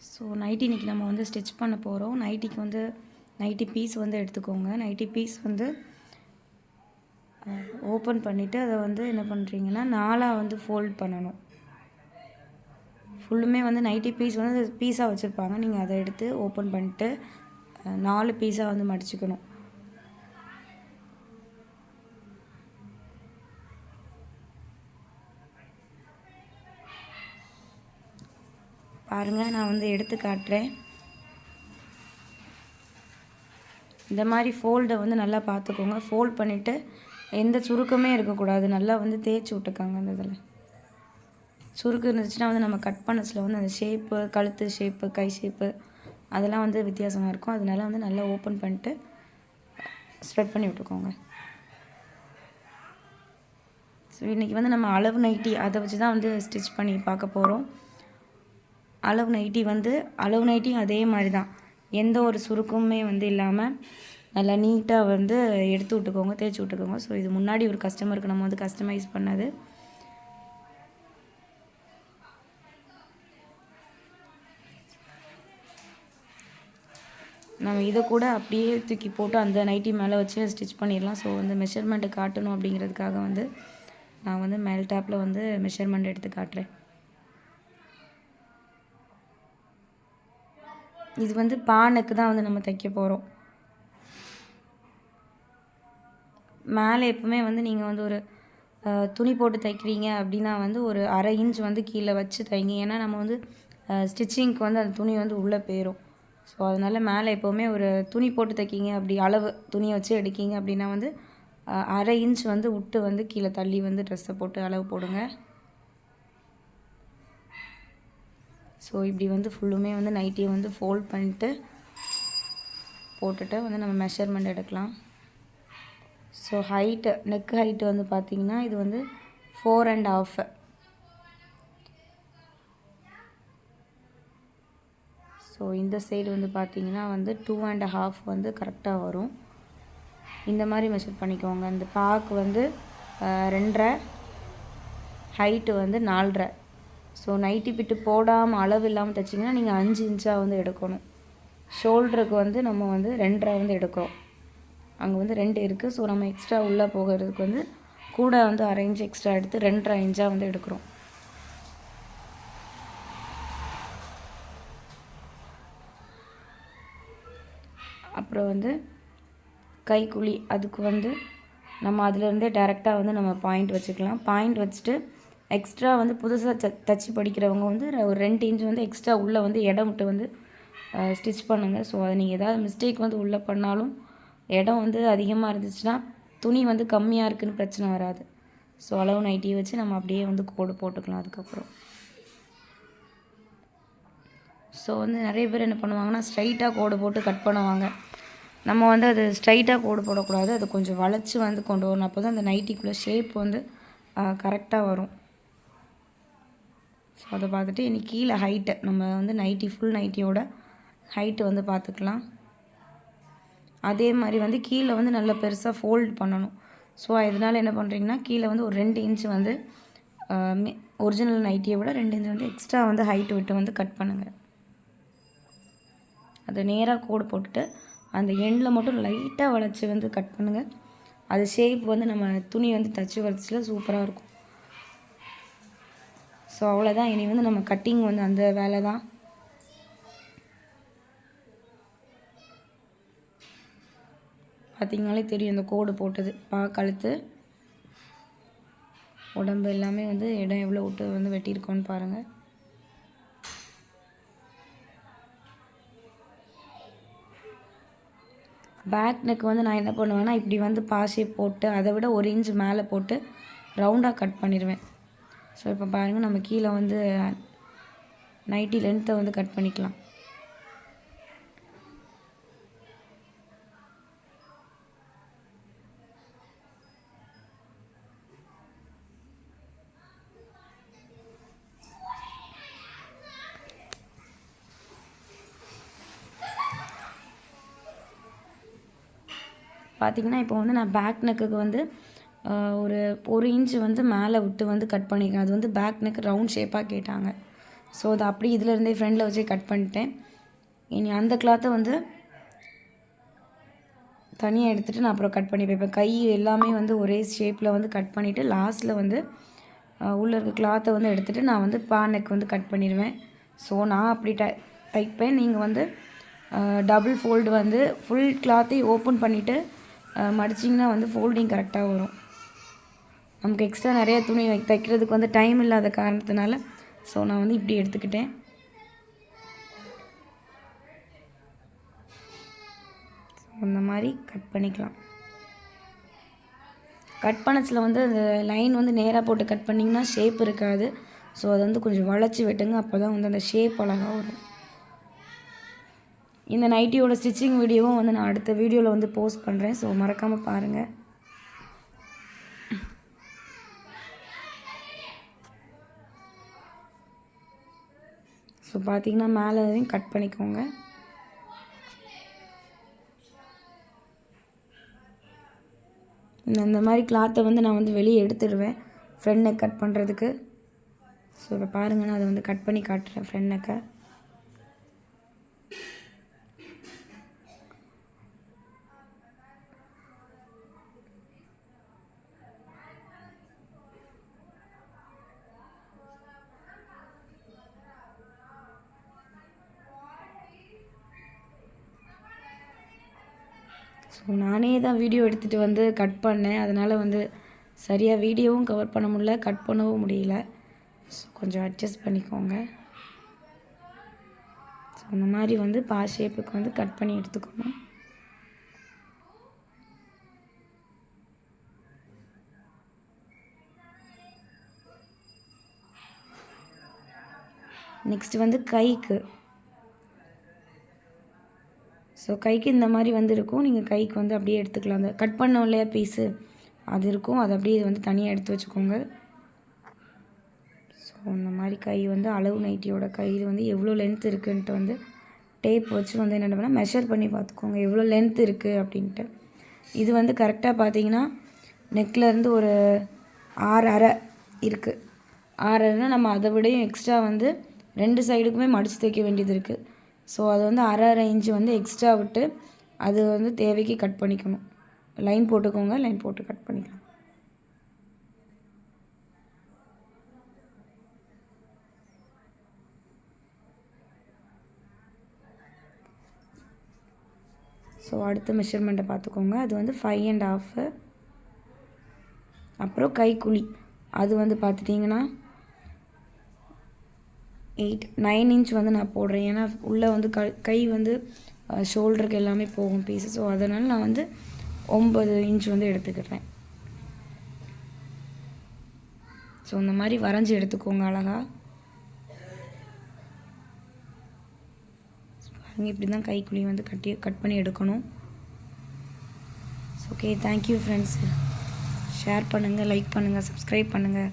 So nightie இன்றைக்கி நம்ம வந்து ஸ்டிச் பண்ண போகிறோம். நைட்டிக்கு வந்து நைட்டி பீஸ் வந்து எடுத்துக்கோங்க. நைட்டி பீஸ் வந்து ஓப்பன் பண்ணிவிட்டு அதை வந்து என்ன பண்ணுறீங்கன்னா 4ஆக வந்து ஃபோல்ட் பண்ணணும். ஃபுல்லுமே வந்து நைட்டி பீஸ் வந்து பீஸாக வச்சுருப்பாங்க. நீங்கள் அதை எடுத்து ஓப்பன் பண்ணிட்டு 4 பீஸாக வந்து மடிச்சுக்கணும். பாருங்கள், நான் வந்து எடுத்து காட்டுறேன். இந்த மாதிரி ஃபோல்டை வந்து நல்லா பார்த்துக்கோங்க. ஃபோல்ட் பண்ணிவிட்டு எந்த சுருக்கமே இருக்கக்கூடாது. நல்லா வந்து தேய்ச்சி விட்டுக்காங்க. அந்த இதில் சுருக்கு இருந்துச்சுன்னா வந்து நம்ம கட் பண்ணச்சில் வந்து அந்த ஷேப்பு, கழுத்து ஷேப்பு, கை ஷேப்பு அதெல்லாம் வந்து வித்தியாசமாக இருக்கும். அதனால வந்து நல்லா ஓப்பன் பண்ணிட்டு ஸ்ப்ரெட் பண்ணி விட்டுக்கோங்க. ஸோ இன்றைக்கி வந்து நம்ம அளவு நைட்டி அதை வச்சு தான் வந்து ஸ்டிச் பண்ணி பார்க்க போகிறோம். அளவு நைட்டியும் அதே மாதிரி தான். எந்த ஒரு சுருக்கமுமே வந்து இல்லாமல் நல்லா நீட்டாக வந்து எடுத்து விட்டுக்கோங்க, தேய்ச்சி விட்டுக்கோங்க. ஸோ இது முன்னாடி ஒரு கஸ்டமருக்கு நம்ம வந்து கஸ்டமைஸ் பண்ணது. நம்ம இதை கூட அப்படியே தூக்கி போட்டு அந்த நைட்டி மேலே வச்சு ஸ்டிச் பண்ணிடலாம். ஸோ வந்து மெஷர்மெண்ட்டு காட்டணும் அப்படிங்கிறதுக்காக வந்து நான் வந்து மேல் டாப்பில் வந்து மெஷர்மெண்ட் எடுத்து காட்டுறேன். இது வந்து பானைக்கு தான் வந்து நம்ம தைக்க போகிறோம். மேலே எப்பவுமே வந்து நீங்கள் வந்து ஒரு துணி போட்டு தைக்கிறீங்க அப்படின்னா வந்து ஒரு 1/2 இன்ச் வந்து கீழே வச்சு தைங்க. ஏன்னா நம்ம வந்து ஸ்டிச்சிங்க்கு வந்து அந்த துணி வந்து உள்ளே போயிடும். ஸோ அதனால் மேலே எப்போவுமே ஒரு துணி போட்டு தைக்கிங்க, அப்படி அளவு துணியை வச்சு எடுக்கிங்க அப்படின்னா வந்து 1/2 இன்ச் வந்து விட்டு வந்து கீழே தள்ளி வந்து ட்ரெஸ்ஸை போட்டு அளவு போடுங்க. ஸோ இப்படி வந்து ஃபுல்லுமே வந்து நைட்டியை வந்து ஃபோல்ட் பண்ணிட்டு போட்டுட்டு வந்து நம்ம மெஷர்மெண்ட் எடுக்கலாம். ஸோ ஹைட்டு, நெக் ஹைட்டு வந்து பார்த்திங்கன்னா இது வந்து 4 1/2. ஸோ இந்த சைடு வந்து பார்த்திங்கன்னா வந்து 2 1/2 வந்து கரெக்டாக வரும். இந்த மாதிரி மெஷர் பண்ணிக்கோங்க. இந்த பாக்கு வந்து 2.5, ஹைட்டு வந்து 4.5. ஸோ நைட்டி பிட்டு போடாமல் அளவு இல்லாமல் தைச்சிங்கன்னா நீங்கள் 5 இன்ச்சாக வந்து எடுக்கணும். ஷோல்டருக்கு வந்து நம்ம வந்து 2.5 வந்து எடுக்கிறோம். அங்கே வந்து 2 இருக்குது. ஸோ நம்ம எக்ஸ்ட்ரா உள்ளே போகிறதுக்கு வந்து கூட வந்து 1/2 இன்ச் எக்ஸ்ட்ரா எடுத்து 2.5 இன்ச்சாக வந்து எடுக்கிறோம். அப்புறம் வந்து கைக்குழி, அதுக்கு வந்து நம்ம அதிலேருந்தே டேரெக்டாக வந்து நம்ம பாயிண்ட் வச்சுக்கலாம். பாயிண்ட் வச்சுட்டு எக்ஸ்ட்ரா வந்து புதுசாக தச்சு படிக்கிறவங்க வந்து ஒரு 2 இன்ச் வந்து எக்ஸ்ட்ரா உள்ளே வந்து இடம் விட்டு வந்து ஸ்டிச் பண்ணுங்கள். ஸோ அது நீங்கள் ஏதாவது மிஸ்டேக் வந்து உள்ளே பண்ணாலும் இடம் வந்து அதிகமாக இருந்துச்சுன்னா துணி வந்து கம்மியாக இருக்குதுன்னு பிரச்சனை வராது. ஸோ அளவு நைட்டியை வச்சு நம்ம அப்படியே வந்து கோடு போட்டுக்கலாம். அதுக்கப்புறம் ஸோ வந்து நிறைய பேர் என்ன பண்ணுவாங்கன்னா ஸ்ட்ரைட்டாக கோடு போட்டு கட் பண்ணுவாங்க. நம்ம வந்து அது ஸ்ட்ரைட்டாக கோடு போடக்கூடாது. அது கொஞ்சம் வளைச்சி வந்து கொண்டு வரணும். அப்போ தான் அந்த நைட்டிக்குள்ளே ஷேப் வந்து கரெக்டாக வரும். ஸோ அதை பார்த்துட்டு இன்றைக்கி கீழே ஹைட்டு நம்ம வந்து நைட்டி ஃபுல் நைட்டியோட ஹைட்டு வந்து பார்த்துக்கலாம். அதே மாதிரி வந்து கீழே வந்து நல்லா பெருசாக ஃபோல்ட் பண்ணணும். ஸோ இதனால் என்ன பண்ணுறீங்கன்னா கீழே வந்து ஒரு 2 இன்ச் வந்து ஒரிஜினல் நைட்டியை விட 2 இன்ச் வந்து எக்ஸ்ட்ரா வந்து ஹைட்டு விட்டு வந்து கட் பண்ணுங்கள். அதை நேராக கோடு போட்டுட்டு அந்த எண்டில் மட்டும் லைட்டாக வளைச்சி வந்து கட் பண்ணுங்கள். அது ஷேப் வந்து நம்ம துணி வந்து தச்சு வச்சுல சூப்பராக இருக்கும். ஸோ அவ்வளோதான். இனி வந்து நம்ம கட்டிங் வந்து அந்த வேலை தான். பார்த்திங்கனாலே தெரியும் இந்த கோடு போட்டது. கழுத்து, உடம்பு எல்லாமே வந்து இடம் எவ்வளோ விட்டு வந்து வெட்டியிருக்கோன்னு பாருங்கள். பேக் நெக் வந்து நான் என்ன பண்ணுவேன்னா இப்படி வந்து ஷேப் போட்டு அதை விட 1 இன்ச் மேலே போட்டு ரவுண்டாக கட் பண்ணிடுவேன். ஸோ இப்போ பாருங்கள், நம்ம கீழே வந்து நைட்டி லென்த்தை வந்து கட் பண்ணிக்கலாம். பார்த்திங்கன்னா இப்போ வந்து நான் பேக் நெக்குக்கு வந்து ஒரு 1 இன்ச் வந்து மேலே விட்டு வந்து கட் பண்ணிக்கிறேன். அது வந்து பேக் நெக் ரவுண்ட் ஷேப்பாக கேட்டாங்க. ஸோ அதை அப்படி இதிலேருந்தே ஃப்ரெண்டில் வச்சு கட் பண்ணிட்டேன். இனி அந்த கிளாத்தை வந்து தனியாக எடுத்துகிட்டு நான் அப்புறம் கட் பண்ணி வைப்பேன். கை எல்லாமே வந்து ஒரே ஷேப்பில் வந்து கட் பண்ணிவிட்டு லாஸ்ட்டில் வந்து உள்ளே இருக்க கிளாத்தை வந்து எடுத்துகிட்டு நான் வந்து பானைக்கு வந்து கட் பண்ணிடுவேன். ஸோ நான் அப்படி தைப்பேன். நீங்கள் வந்து டபுள் ஃபோல்டு வந்து ஃபுல் கிளாத்தையும் ஓப்பன் பண்ணிவிட்டு மடிச்சிங்கன்னா வந்து ஃபோல்டிங் கரெக்டாக வரும். நமக்கு எக்ஸ்ட்ரா நிறைய துணி தைக்கிறதுக்கு வந்து டைம் இல்லாத காரணத்தினால ஸோ நான் வந்து இப்படி எடுத்துக்கிட்டேன். அந்த மாதிரி கட் பண்ணிக்கலாம். கட் பண்ணச்சில் வந்து அந்த லைன் வந்து நேராக போட்டு கட் பண்ணிங்கன்னா ஷேப் இருக்காது. ஸோ அதை வந்து கொஞ்சம் வளைச்சி வெட்டுங்க, அப்போ தான் வந்து அந்த ஷேப் அழகாக வரும். இந்த நைட்டியோட ஸ்டிச்சிங் வீடியோவும் வந்து நான் அடுத்த வீடியோவில் வந்து போஸ்ட் பண்ணுறேன். ஸோ மறக்காமல் பாருங்கள். ஸோ பார்த்திங்கன்னா மேலேயும் கட் பண்ணிக்கோங்க. இந்த மாதிரி கிளாத்தை வந்து நான் வந்து வெளியே எடுத்துடுவேன் ஃப்ரண்ட் நெக் கட் பண்ணுறதுக்கு. ஸோ இப்போ பாருங்கள், நான் அதை வந்து கட் பண்ணி காட்டுறேன் ஃப்ரண்ட் நெக்கை. ஸோ நானே தான் வீடியோ எடுத்துகிட்டு வந்து கட் பண்ணேன். அதனால் வந்து சரியாக வீடியோவும் கவர் பண்ண முடியல, கட் பண்ணவும் முடியல. ஸோ கொஞ்சம் அட்ஜஸ்ட் பண்ணிக்கோங்க. ஸோ அந்த மாதிரி வந்து ஷேப்புக்கு வந்து கட் பண்ணி எடுத்துக்கணும். நெக்ஸ்ட் வந்து கைக்கு. ஸோ கைக்கு இந்த மாதிரி வந்து இருக்கும். நீங்கள் கைக்கு வந்து அப்படியே எடுத்துக்கலாம். அந்த கட் பண்ணோம் இல்லையா பீஸு, அது இருக்கும். அதை அப்படியே வந்து தனியாக எடுத்து வச்சுக்கோங்க. ஸோ இந்த மாதிரி கை வந்து அளவு நைட்டியோட கையில் வந்து எவ்வளோ லென்த் இருக்குன்ட்டு வந்து டேப் வச்சு வந்து என்ன பண்ணால் மெஷர் பண்ணி பார்த்துக்கோங்க எவ்வளோ லென்த் இருக்குது அப்படின்ட்டு. இது வந்து கரெக்டாக பார்த்தீங்கன்னா நெக்லேருந்து ஒரு 6.5 இருக்குது. 6.5னா நம்ம அதை விடையும் எக்ஸ்ட்ரா வந்து 2 சைடுக்குமே மடித்து தைக்க வேண்டியது இருக்குது. ஸோ அது வந்து 1/2 இன்ச்சு வந்து எக்ஸ்ட்ரா விட்டு அது வந்து தேவைக்கு கட் பண்ணிக்கணும். லைன் போட்டுக்கோங்க, லைன் போட்டு கட் பண்ணிக்கலாம். ஸோ அடுத்த மெஷர்மெண்ட்டை பார்த்துக்கோங்க. அது வந்து 5.5. அப்புறம் கைக்குழி அது வந்து பார்த்துட்டிங்கன்னா 9 இன்ச் வந்து நான் போடுறேன். ஏன்னா உள்ளே வந்து கை வந்து ஷோல்டருக்கு எல்லாமே போகும் பீஸு. ஸோ அதனால் நான் வந்து 9 இன்ச் வந்து எடுத்துக்கிறேன். ஸோ இந்த மாதிரி வரைஞ்சி எடுத்துக்கோங்க அழகாக. பாருங்கள், இப்படி தான் கைக்குழி வந்து கட் பண்ணி எடுக்கணும். Okay, thank you friends. ஷேர் பண்ணுங்கள், லைக் பண்ணுங்கள், சப்ஸ்கிரைப் பண்ணுங்கள்.